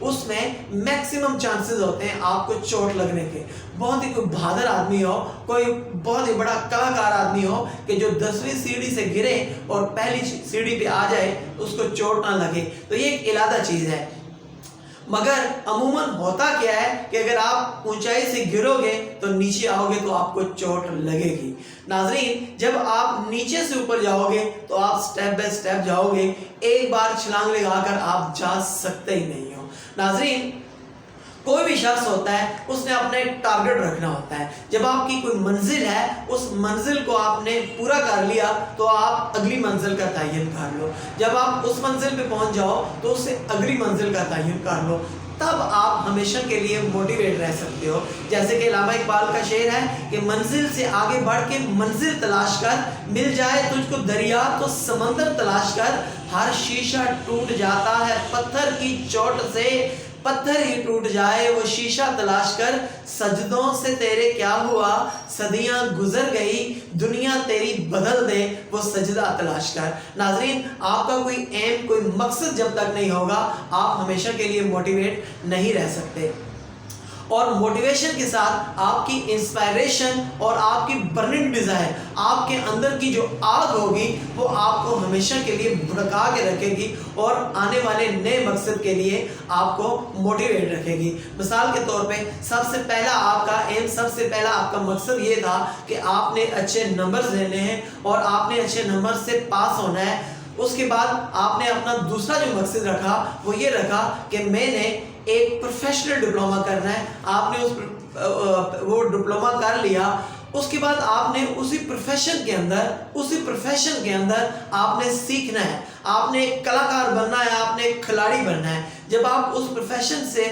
اس میں maximum chances ہوتے ہیں آپ کو چوٹ لگنے کے. بہت ہی کوئی بہادر آدمی ہو, کوئی بہت ہی بڑا کلاکار آدمی ہو کہ جو 10ویں سیڑھی سے گرے اور پہلی سیڑھی پہ آ جائے اس کو چوٹ نہ لگے, تو یہ ایک علیحدہ چیز ہے. مگر عموماً ہوتا کیا ہے کہ اگر آپ اونچائی سے گرو گے تو نیچے آؤ گے تو آپ کو چوٹ لگے گی. ناظرین, جب آپ نیچے سے اوپر جاؤ گے تو آپ سٹیپ بائی سٹیپ جاؤ گے, ایک بار چھلانگ لگا کر آپ جا سکتے ہی نہیں ہو. ناظرین, کوئی بھی شخص ہوتا ہے اس نے اپنا ایک ٹارگٹ رکھنا ہوتا ہے. جب آپ کی کوئی منزل ہے, اس منزل کو آپ نے پورا کر لیا تو آپ اگلی منزل کا تعین کر لو. جب آپ اس منزل پہ پہنچ جاؤ تو اس سے اگلی منزل کا تعین کر لو, تب آپ ہمیشہ کے لیے موٹیویٹ رہ سکتے ہو. جیسے کہ علامہ اقبال کا شعر ہے کہ منزل سے آگے بڑھ کے منزل تلاش کر, مل جائے تجھ کو دریا تو سمندر تلاش کر, ہر شیشہ ٹوٹ جاتا ہے پتھر کی چوٹ سے, پتھر ہی ٹوٹ جائے وہ شیشہ تلاش کر, سجدوں سے تیرے کیا ہوا صدیاں گزر گئی, دنیا تیری بدل دے وہ سجدہ تلاش کر. ناظرین, آپ کا کوئی ایم, کوئی مقصد جب تک نہیں ہوگا آپ ہمیشہ کے لیے موٹیویٹ نہیں رہ سکتے. اور موٹیویشن کے ساتھ آپ کی انسپائریشن اور آپ کی برننگ ڈیزائر, آپ کے اندر کی جو آگ ہوگی وہ آپ کو ہمیشہ کے لیے بھڑکا کے رکھے گی اور آنے والے نئے مقصد کے لیے آپ کو موٹیویٹ رکھے گی. مثال کے طور پہ سب سے پہلا آپ کا ایم, سب سے پہلا آپ کا مقصد یہ تھا کہ آپ نے اچھے نمبرز لینے ہیں اور آپ نے اچھے نمبر سے پاس ہونا ہے. اس کے بعد آپ نے اپنا دوسرا جو مقصد رکھا وہ یہ رکھا کہ میں نے ایک پروفیشنل ڈپلوما کرنا ہے. آپ نے وہ ڈپلوما کر لیا. اس کے بعد آپ نے اسی پروفیشن کے اندر آپ نے سیکھنا ہے, آپ نے ایک کلاکار بننا ہے, آپ نے ایک کھلاڑی بننا ہے. جب آپ اس پروفیشن سے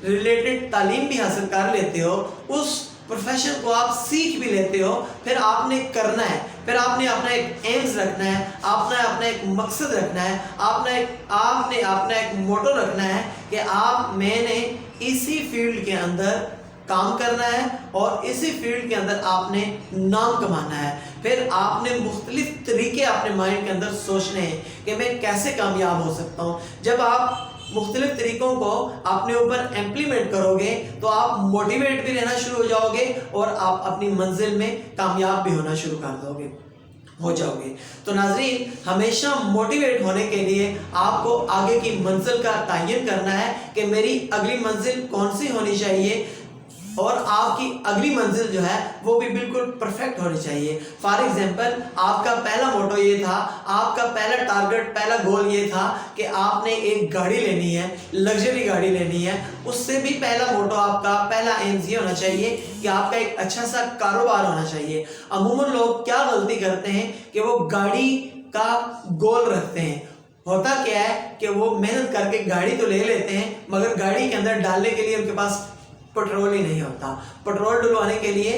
ریلیٹڈ تعلیم بھی حاصل کر لیتے ہو, اس پروفیشن کو آپ سیکھ بھی لیتے ہو, پھر آپ نے کرنا ہے, پھر آپ نے اپنا ایک ایمز رکھنا ہے, آپ نے اپنا ایک مقصد رکھنا ہے, آپ نے اپنا ایک موٹو رکھنا ہے کہ میں نے اسی فیلڈ کے اندر کام کرنا ہے اور اسی فیلڈ کے اندر آپ نے نام کمانا ہے. پھر آپ نے مختلف طریقے اپنے مائنڈ کے اندر سوچنے ہیں کہ میں کیسے کامیاب ہو سکتا ہوں. جب آپ مختلف طریقوں کو اپنے اوپر امپلیمنٹ کرو گے تو آپ موٹیویٹ بھی رہنا شروع ہو جاؤ گے اور آپ اپنی منزل میں کامیاب بھی ہونا شروع کر ہو جاؤ گے. تو ناظرین, ہمیشہ موٹیویٹ ہونے کے لیے آپ کو آگے کی منزل کا تعین کرنا ہے کہ میری اگلی منزل کون سی ہونی چاہیے, اور آپ کی اگلی منزل جو ہے وہ بھی بالکل پرفیکٹ ہونی چاہیے. فار ایگزامپل, آپ کا پہلا موٹو یہ تھا, آپ کا پہلا ٹارگٹ, پہلا گول یہ تھا کہ آپ نے ایک گاڑی لینی ہے, لگژری گاڑی لینی ہے. اس سے بھی پہلا موٹو, آپ کا پہلا ایم یہ ہونا چاہیے کہ آپ کا ایک اچھا سا کاروبار ہونا چاہیے. عموماً لوگ کیا غلطی کرتے ہیں کہ وہ گاڑی کا گول رکھتے ہیں. ہوتا کیا ہے کہ وہ محنت کر کے گاڑی تو لے لیتے ہیں مگر گاڑی کے اندر ڈالنے کے لیے ان کے پاس پٹرول ہی نہیں ہوتا, پٹرول ڈلوانے کے لیے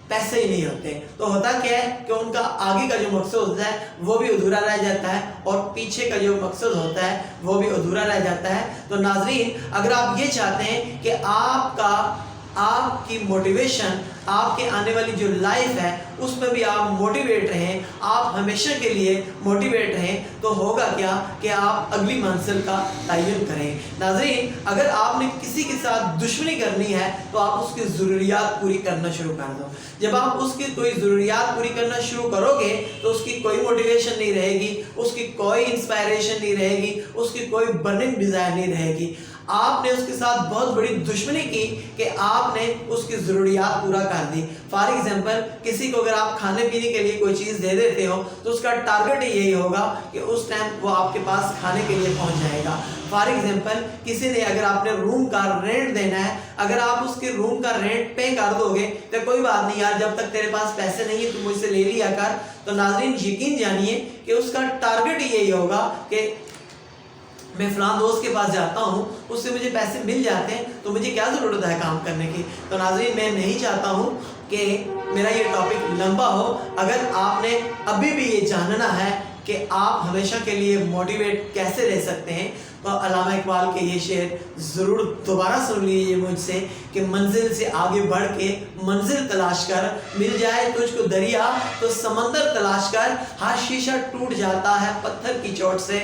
پیسے ہی نہیں ہوتے. تو ہوتا کیا ہے کہ ان کا آگے کا جو مقصد ہوتا ہے وہ بھی ادھورا رہ جاتا ہے اور پیچھے کا جو مقصد ہوتا ہے وہ بھی ادھورا رہ جاتا ہے. تو ناظرین, اگر آپ یہ چاہتے ہیں کہ آپ کی موٹیویشن, آپ کے آنے والی جو لائف ہے اس میں بھی آپ موٹیویٹ رہیں, آپ ہمیشہ کے لیے موٹیویٹ رہیں, تو ہوگا کیا کہ آپ اگلی منزل کا تعین کریں. ناظرین, اگر آپ نے کسی کے ساتھ دشمنی کرنی ہے تو آپ اس کی ضروریات پوری کرنا شروع کر دو. جب آپ اس کی کوئی ضروریات پوری کرنا شروع کرو گے تو اس کی کوئی موٹیویشن نہیں رہے گی, اس کی کوئی انسپائریشن نہیں رہے گی, اس کی کوئی برننگ ڈیزائر نہیں رہے گی. آپ نے اس کے ساتھ بہت بڑی دشمنی کی کہ آپ نے اس کی ضروریات پورا کر دی. فار ایگزامپل, کسی کو اگر آپ کھانے پینے کے لیے کوئی چیز دے دیتے ہو تو اس کا ٹارگٹ یہی ہوگا کہ اس ٹائم وہ آپ کے پاس کھانے کے لیے پہنچ جائے گا. فار ایگزامپل, کسی نے اگر آپ نے روم کا رینٹ دینا ہے, اگر آپ اس کے روم کا رینٹ پے کر دو گے تو کوئی بات نہیں یار, جب تک تیرے پاس پیسے نہیں ہیں تو مجھ سے لے لیا کر. تو ناظرین, یقین جانیے کہ اس کا ٹارگٹ یہی ہوگا کہ میں فلان دوست کے پاس جاتا ہوں, اس سے مجھے پیسے مل جاتے ہیں, تو مجھے کیا ضرورت ہے کام کرنے کی. تو ناظرین, میں نہیں چاہتا ہوں کہ میرا یہ ٹاپک لمبا ہو. اگر آپ نے ابھی بھی یہ جاننا ہے کہ آپ ہمیشہ کے لیے موٹیویٹ کیسے رہ سکتے ہیں تو علامہ اقبال کے یہ شعر ضرور دوبارہ سن لیجیے مجھ سے کہ منزل سے آگے بڑھ کے منزل تلاش کر, مل جائے تجھ کو دریا تو سمندر تلاش کر, ہر شیشہ ٹوٹ جاتا ہے پتھر کی چوٹ سے,